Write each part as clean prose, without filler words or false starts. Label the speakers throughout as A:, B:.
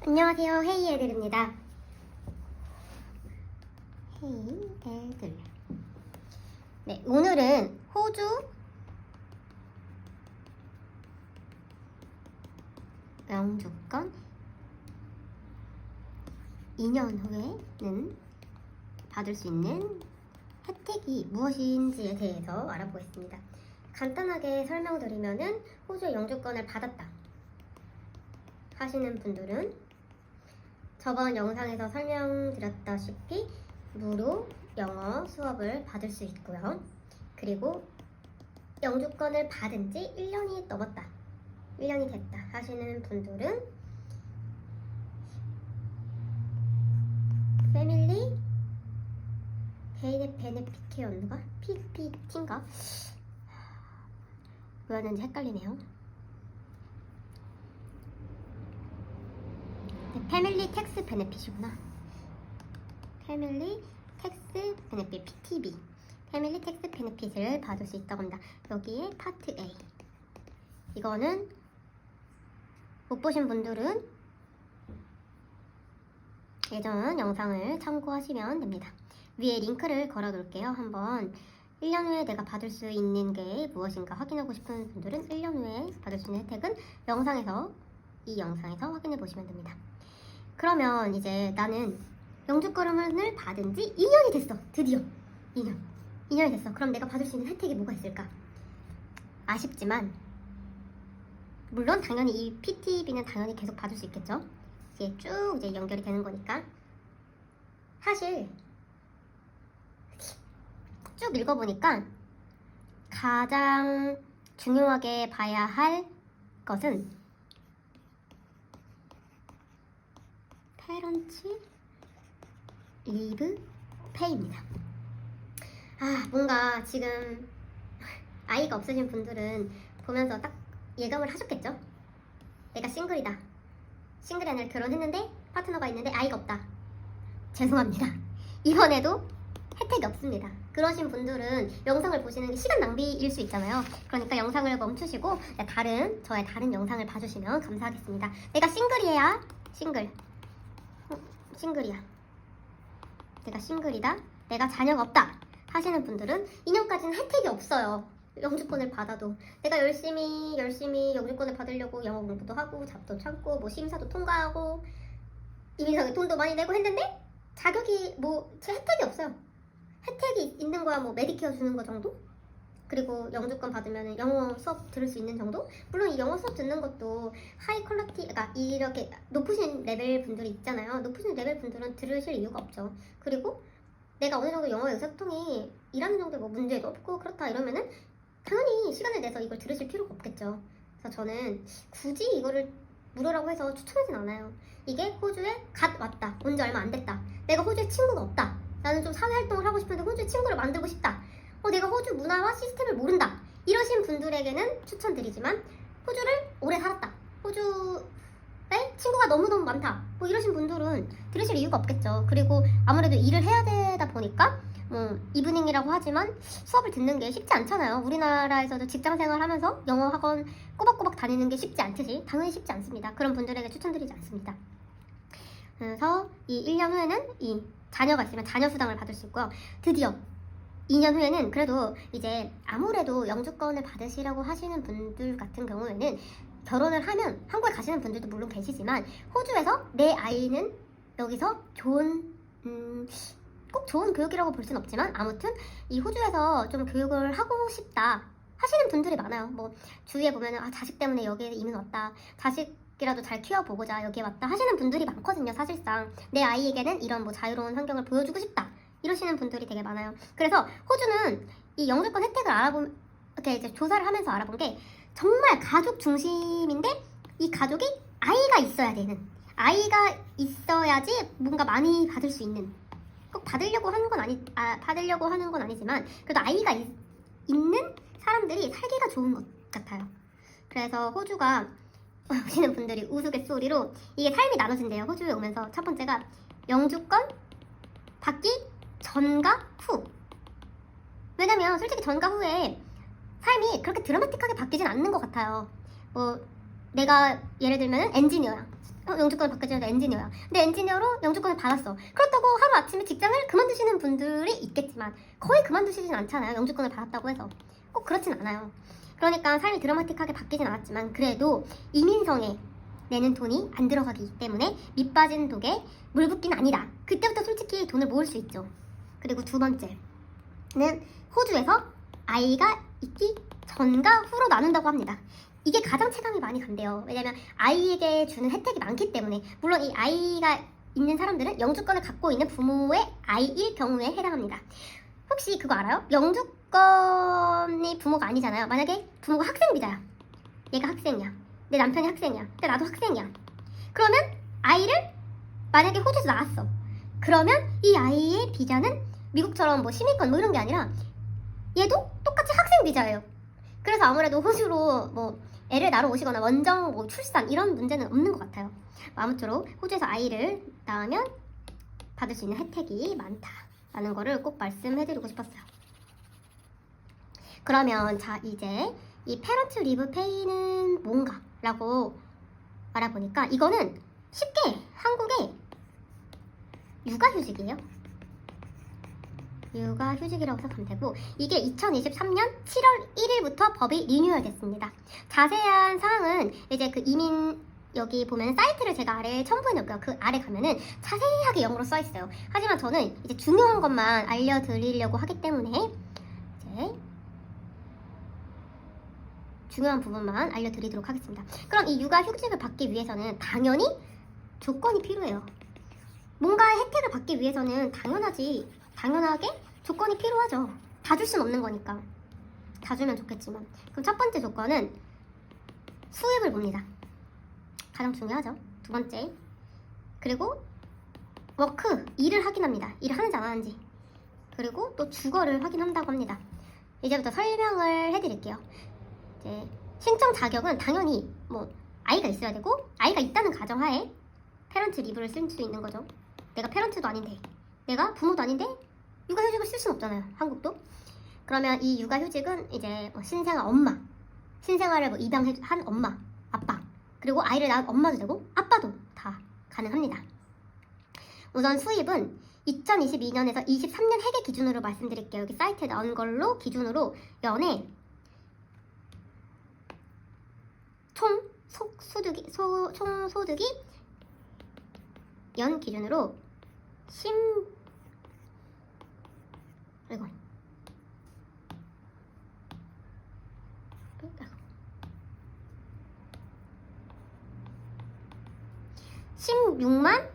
A: 안녕하세요. 헤이 애들입니다. 헤이 애들. 네, 오늘은 호주 영주권 2년 후에는 받을 수 있는 혜택이 무엇인지에 대해서 알아보겠습니다. 간단하게 설명드리면은 호주의 영주권을 받았다 하시는 분들은 저번 영상에서 설명드렸다시피 무료 영어 수업을 받을 수 있고요. 그리고 영주권을 받은 지 1년이 넘었다, 1년이 됐다 하시는 분들은 패밀리 베네피트인가? PPT인가? 뭐였는지 헷갈리네요. 패밀리 텍스 베네핏이구나. 패밀리 텍스 베네핏 PTB, 패밀리 텍스 베네핏을 받을 수 있다고 합니다. 여기에 파트 A, 이거는 못 보신 분들은 예전 영상을 참고하시면 됩니다. 위에 링크를 걸어 놓을게요. 한번 1년 후에 내가 받을 수 있는 게 무엇인가 확인하고 싶은 분들은 1년 후에 받을 수 있는 혜택은 이 영상에서 확인해 보시면 됩니다. 그러면 이제 나는 영주권을 받은 지 2년이 됐어. 드디어 2년이 됐어. 그럼 내가 받을 수 있는 혜택이 뭐가 있을까? 아쉽지만 물론 당연히 이 PTB는 당연히 계속 받을 수 있겠죠. 이제 쭉 연결이 되는 거니까. 사실 쭉 읽어보니까 가장 중요하게 봐야 할 것은 페런츠 리브 페이입니다. 뭔가 지금 아이가 없으신 분들은 보면서 딱 예감을 하셨겠죠? 내가 싱글이다, 싱글 애들 결혼했는데 파트너가 있는데 아이가 없다. 죄송합니다. 이번에도 혜택이 없습니다. 그러신 분들은 영상을 보시는 게 시간 낭비일 수 있잖아요. 그러니까 영상을 멈추시고 저의 다른 영상을 봐주시면 감사하겠습니다. 내가 싱글이야. 싱글이야. 내가 싱글이다, 내가 자녀가 없다 하시는 분들은 2년까지는 혜택이 없어요. 영주권을 받아도 내가 열심히 영주권을 받으려고 영어 공부도 하고 잡도 참고 뭐 심사도 통과하고 이민석에 돈도 많이 내고 했는데 자격이 제 혜택이 없어요. 혜택이 있는 거야 메디케어 주는 거 정도? 그리고 영주권 받으면 영어 수업 들을 수 있는 정도? 물론 이 영어 수업 듣는 것도 하이 퀄리티, 그러니까 이렇게 높으신 레벨 분들이 있잖아요. 높으신 레벨 분들은 들으실 이유가 없죠. 그리고 내가 어느 정도 영어 의사소통이 일하는 정도에 문제도 없고 그렇다 이러면은 당연히 시간을 내서 이걸 들으실 필요가 없겠죠. 그래서 저는 굳이 이거를 무료라고 해서 추천하진 않아요. 이게 호주에 갓 왔다, 온 지 얼마 안 됐다, 내가 호주에 친구가 없다, 나는 좀 사회활동을 하고 싶은데 호주에 친구를 만들고 싶다, 내가 호주 문화와 시스템을 모른다 이러신 분들에게는 추천드리지만, 호주를 오래 살았다, 호주에 친구가 너무너무 많다 이러신 분들은 들으실 이유가 없겠죠. 그리고 아무래도 일을 해야 되다 보니까 이브닝이라고 하지만 수업을 듣는 게 쉽지 않잖아요. 우리나라에서도 직장생활 하면서 영어 학원 꼬박꼬박 다니는 게 쉽지 않듯이 당연히 쉽지 않습니다. 그런 분들에게 추천드리지 않습니다. 그래서 이 1년 후에는 이 자녀가 있으면 자녀 수당을 받을 수 있고요. 드디어 2년 후에는 그래도 이제 아무래도 영주권을 받으시라고 하시는 분들 같은 경우에는 결혼을 하면 한국에 가시는 분들도 물론 계시지만 호주에서 내 아이는 여기서 꼭 좋은 교육이라고 볼 순 없지만 아무튼 이 호주에서 좀 교육을 하고 싶다 하시는 분들이 많아요. 주위에 보면은 자식 때문에 여기에 이민 왔다, 자식이라도 잘 키워보고자 여기에 왔다 하시는 분들이 많거든요. 사실상 내 아이에게는 이런 자유로운 환경을 보여주고 싶다 이러시는 분들이 되게 많아요. 그래서 호주는 이 영주권 혜택을 이렇게 이제 조사를 하면서 알아본 게 정말 가족 중심인데, 이 가족이 아이가 있어야 되는, 아이가 있어야지 뭔가 많이 받을 수 있는, 꼭 받으려고 하는 건 아니지만 그래도 아이가 있는 사람들이 살기가 좋은 것 같아요. 그래서 호주가 오시는 분들이 우스갯소리로 이게 삶이 나눠진대요. 호주에 오면서 첫 번째가 영주권 받기 전과 후. 왜냐면 솔직히 전과 후에 삶이 그렇게 드라마틱하게 바뀌진 않는 것 같아요. 내가 예를 들면 엔지니어야. 영주권을 받기 전에 엔지니어야. 근데 엔지니어로 영주권을 받았어. 그렇다고 하루아침에 직장을 그만두시는 분들이 있겠지만 거의 그만두시진 않잖아요. 영주권을 받았다고 해서. 꼭 그렇진 않아요. 그러니까 삶이 드라마틱하게 바뀌진 않았지만 그래도 이민성에 내는 돈이 안 들어가기 때문에 밑빠진 독에 물 붓기는 아니다. 그때부터 솔직히 돈을 모을 수 있죠. 그리고 두 번째는 호주에서 아이가 있기 전과 후로 나눈다고 합니다. 이게 가장 체감이 많이 간대요. 왜냐면 아이에게 주는 혜택이 많기 때문에. 물론 이 아이가 있는 사람들은 영주권을 갖고 있는 부모의 아이일 경우에 해당합니다. 혹시 그거 알아요? 영주권이 부모가 아니잖아요. 만약에 부모가 학생비자야. 얘가 학생이야. 내 남편이 학생이야. 근데 나도 학생이야. 그러면 아이를 만약에 호주에서 낳았어. 그러면 이 아이의 비자는 미국처럼 뭐 시민권 뭐 이런 게 아니라 얘도 똑같이 학생 비자예요. 그래서 아무래도 호주로 뭐 애를 낳으러 오시거나 원정 뭐 출산 이런 문제는 없는 것 같아요. 아무쪼록 호주에서 아이를 낳으면 받을 수 있는 혜택이 많다라는 거를 꼭 말씀해드리고 싶었어요. 그러면 자 이제 이 페런트 리브 페이는 뭔가 라고 알아보니까 이거는 쉽게 한국의 육아휴직이에요. 육아휴직이라고 생각하면 되고 이게 2023년 7월 1일부터 법이 리뉴얼 됐습니다. 자세한 사항은 이제 그 이민 여기 보면 사이트를 제가 아래에 첨부해 놓을게요. 그 아래 가면은 자세하게 영어로 써 있어요. 하지만 저는 이제 중요한 것만 알려드리려고 하기 때문에 이제 중요한 부분만 알려드리도록 하겠습니다. 그럼 이 육아휴직을 받기 위해서는 당연히 조건이 필요해요. 뭔가의 혜택을 받기 위해서는 당연하게 조건이 필요하죠. 다 줄 순 없는 거니까. 다 주면 좋겠지만. 그럼 첫 번째 조건은 수입을 봅니다. 가장 중요하죠. 두 번째. 그리고 일을 확인합니다. 일을 하는지 안 하는지. 그리고 또 주거를 확인한다고 합니다. 이제부터 설명을 해드릴게요. 이제 신청 자격은 당연히 뭐 아이가 있어야 되고 아이가 있다는 가정하에 페런트 리브를 쓸 수 있는 거죠. 내가 페런트도 아닌데 내가 부모도 아닌데 육아휴직을 쓸 수는 없잖아요. 한국도. 그러면 이 육아휴직은 이제 뭐 신생아 엄마, 신생아를 뭐 입양한 엄마, 아빠, 그리고 아이를 낳은 엄마도 되고 아빠도 다 가능합니다. 우선 수입은 2022년에서 23년 회계 기준으로 말씀드릴게요. 여기 사이트에 나온 걸로 기준으로 연에 총 소득이 연 기준으로 16만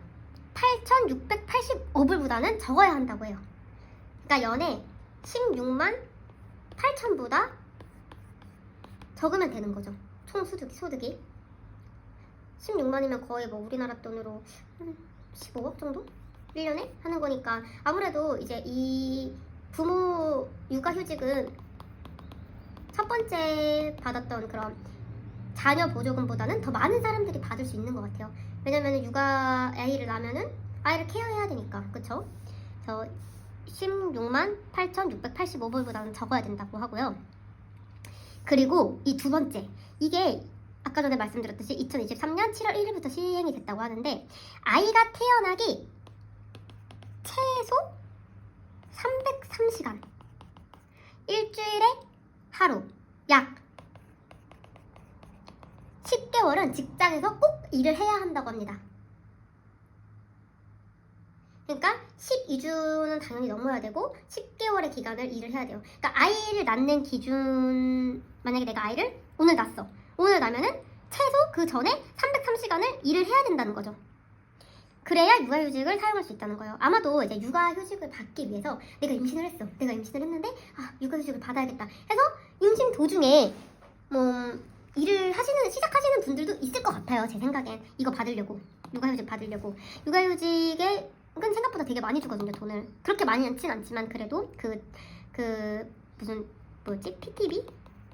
A: 8,685불보다는 적어야 한다고 해요. 그러니까 연에 16만 8천보다 적으면 되는 거죠. 총 소득이 16만이면 거의 뭐 우리나라 돈으로 한 15억 정도? 1년에 하는 거니까 아무래도 이제 이 부모 육아휴직은 첫 번째 받았던 그런 자녀 보조금보다는 더 많은 사람들이 받을 수 있는 것 같아요. 왜냐면 육아 아이를 낳으면은 아이를 케어해야 되니까. 그쵸? 저 16만 8,685불보다는 적어야 된다고 하고요. 그리고 이 두 번째, 이게 아까 전에 말씀드렸듯이 2023년 7월 1일부터 시행이 됐다고 하는데 아이가 태어나기 최소 303시간 일주일에 하루 약 10개월은 직장에서 꼭 일을 해야 한다고 합니다. 그러니까 12주는 당연히 넘어야 되고 10개월의 기간을 일을 해야 돼요. 그러니까 아이를 낳는 기준, 만약에 내가 아이를 오늘 낳았어. 오늘 낳으면은 최소 그 전에 303시간을 일을 해야 된다는 거죠. 그래야 육아휴직을 사용할 수 있다는 거예요. 아마도 이제 육아휴직을 받기 위해서 내가 임신을 했어. 내가 임신을 했는데 육아휴직을 받아야겠다 해서 임신 도중에 뭐 일을 시작하시는 분들도 있을 것 같아요. 제 생각엔 이거 받으려고, 육아휴직 받으려고. 육아휴직에 생각보다 되게 많이 주거든요, 돈을. 그렇게 많이 않진 않지만 그래도 PTB?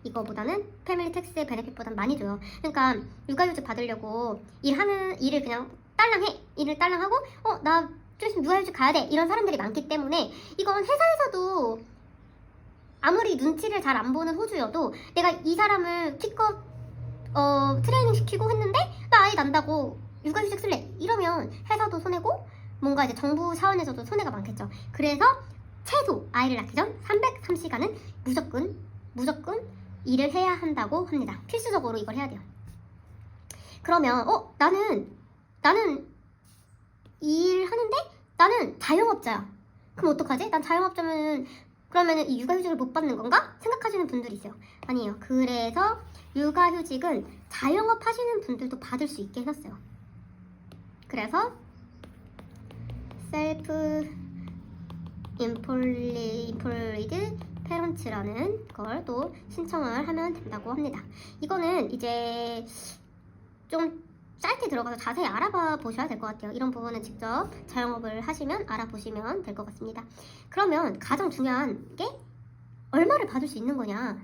A: 이거보다는 패밀리 텍스 베네핏보다는 많이 줘요. 그러니까 육아휴직 받으려고 일을 그냥 일을 딸랑하고 나 좀 있으면 육아휴직 가야 돼 이런 사람들이 많기 때문에 이건 회사에서도 아무리 눈치를 잘 안 보는 호주여도 내가 이 사람을 트레이닝 시키고 했는데 나 아이 난다고 육아휴직 쓸래 이러면 회사도 손해고 뭔가 이제 정부 차원에서도 손해가 많겠죠. 그래서 최소 아이를 낳기 전 303시간은 무조건 일을 해야 한다고 합니다. 필수적으로 이걸 해야 돼요. 그러면 나는 일하는데 나는 자영업자야. 그럼 어떡하지? 난 자영업자면 그러면은 이 육아휴직을 못 받는 건가? 생각하시는 분들이 있어요. 아니에요. 그래서 육아휴직은 자영업 하시는 분들도 받을 수 있게 해놨어요. 그래서 셀프 임플리드 페런츠라는 걸 또 신청을 하면 된다고 합니다. 이거는 이제 좀 사이트에 들어가서 자세히 알아봐 보셔야 될 것 같아요. 이런 부분은 직접 자영업을 하시면 알아보시면 될 것 같습니다. 그러면 가장 중요한 게 얼마를 받을 수 있는 거냐?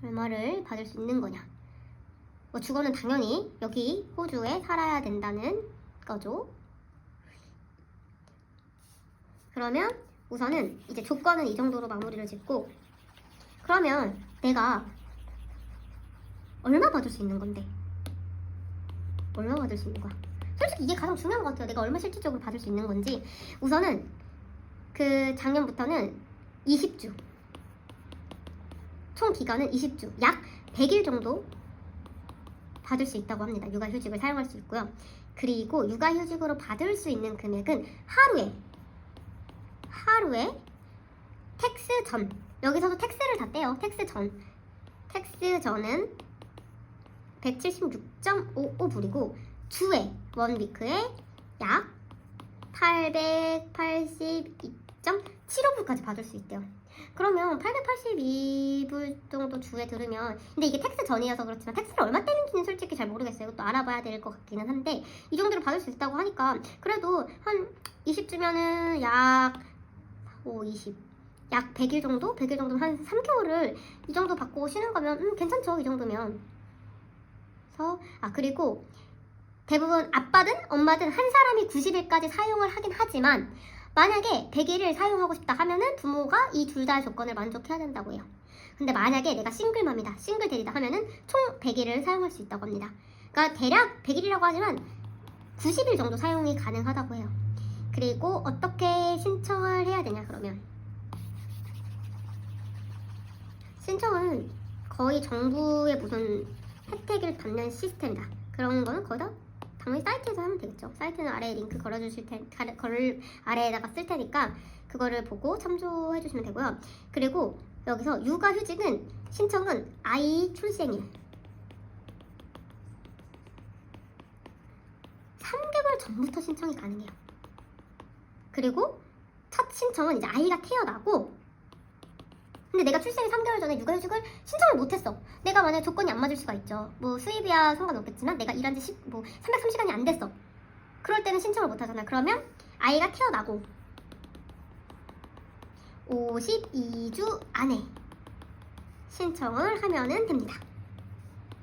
A: 얼마를 받을 수 있는 거냐? 뭐 주거는 당연히 여기 호주에 살아야 된다는 거죠. 그러면 우선은 이제 조건은 이 정도로 마무리를 짓고, 그러면 내가 얼마 받을 수 있는 건데? 얼마 받을 수 있는 거야? 솔직히 이게 가장 중요한 것 같아요. 내가 얼마 실질적으로 받을 수 있는 건지. 우선은 그 작년부터는 20주, 총 기간은 20주, 약 100일 정도 받을 수 있다고 합니다. 육아휴직을 사용할 수 있고요. 그리고 육아휴직으로 받을 수 있는 금액은 하루에 텍스 전, 여기서도 텍스를 다 떼요. 텍스 전은 176.55불이고 주에 원위크에 약 882.75불까지 받을 수 있대요. 그러면 882불 정도 주에 들으면, 근데 이게 텍스 전이어서 그렇지만 텍스를 얼마 떼는지는 솔직히 잘 모르겠어요. 이것도 알아봐야 될 것 같기는 한데 이 정도로 받을 수 있다고 하니까 그래도 한 20주면은 약 100일 정도? 100일 정도면 한 3개월을 이 정도 받고 쉬는 거면 괜찮죠. 이 정도면. 그리고 대부분 아빠든 엄마든 한 사람이 90일까지 사용을 하긴 하지만 만약에 100일을 사용하고 싶다 하면은 부모가 이 둘 다의 조건을 만족해야 된다고 해요. 근데 만약에 내가 싱글맘이다, 싱글데리다 하면은 총 100일을 사용할 수 있다고 합니다. 그러니까 대략 100일이라고 하지만 90일 정도 사용이 가능하다고 해요. 그리고 어떻게 신청을 해야 되냐? 그러면 신청은 거의 정부의 무슨 혜택을 받는 시스템이다. 그런 거는 거의 다 당연히 사이트에서 하면 되겠죠. 사이트는 아래에 링크 아래에다가 쓸 테니까 그거를 보고 참조해 주시면 되고요. 그리고 여기서 육아휴직은 신청은 아이 출생일 3개월 전부터 신청이 가능해요. 그리고 첫 신청은 이제 아이가 태어나고, 근데 내가 출생이 3개월 전에 육아휴직을 신청을 못했어. 내가 만약에 조건이 안 맞을 수가 있죠. 뭐 수입이야 상관없겠지만 내가 일한 지 303시간이 안 됐어. 그럴 때는 신청을 못하잖아. 그러면 아이가 태어나고 52주 안에 신청을 하면은 됩니다.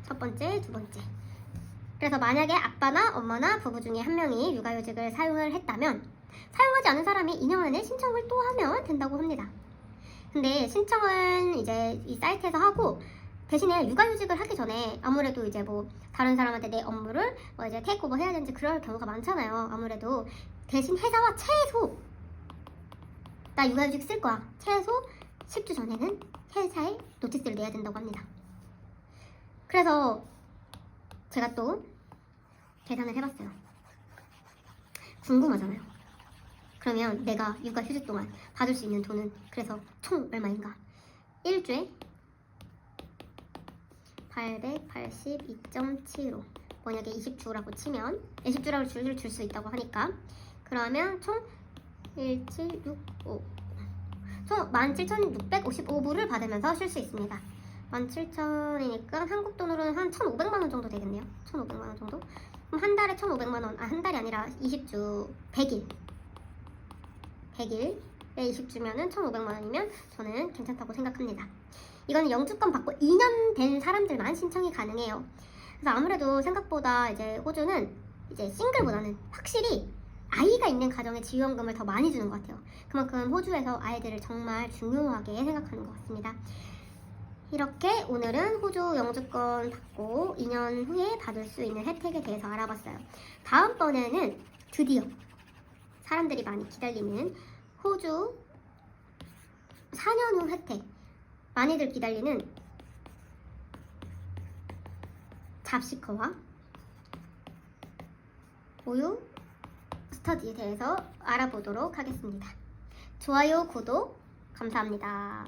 A: 첫 번째, 두 번째. 그래서 만약에 아빠나 엄마나 부부 중에 한 명이 육아휴직을 사용을 했다면 사용하지 않은 사람이 2년 안에 신청을 또 하면 된다고 합니다. 근데 신청은 이제 이 사이트에서 하고, 대신에 육아휴직을 하기 전에 아무래도 이제 뭐 다른 사람한테 내 업무를 이제 테이크오버 해야 되는지 그럴 경우가 많잖아요. 아무래도 대신 회사와 최소 나 육아휴직 쓸 거야, 최소 10주 전에는 회사에 노티스를 내야 된다고 합니다. 그래서 제가 또 계산을 해봤어요. 궁금하잖아요. 그러면 내가 육아휴직 동안 받을 수 있는 돈은 그래서 총 얼마인가? 일주에 882.75, 만약에 20주라고 치면 20주라고 줄 수 있다고 하니까 그러면 총 1765, 총 17,655불을 받으면서 쉴 수 있습니다. 17,000이니까 한국 돈으로는 한 1,500만원 정도 되겠네요. 1,500만원 정도? 그럼 한 달에 1,500만원, 한 달이 아니라 20주 100일에 20주면은 1,500만원이면 저는 괜찮다고 생각합니다. 이거는 영주권 받고 2년 된 사람들만 신청이 가능해요. 그래서 아무래도 생각보다 이제 호주는 이제 싱글보다는 확실히 아이가 있는 가정에 지원금을 더 많이 주는 것 같아요. 그만큼 호주에서 아이들을 정말 중요하게 생각하는 것 같습니다. 이렇게 오늘은 호주 영주권 받고 2년 후에 받을 수 있는 혜택에 대해서 알아봤어요. 다음번에는 드디어 사람들이 많이 기다리는 호주 4년 후 혜택, 많이들 기다리는 잡시커와 보유 스터디에 대해서 알아보도록 하겠습니다. 좋아요, 구독 감사합니다.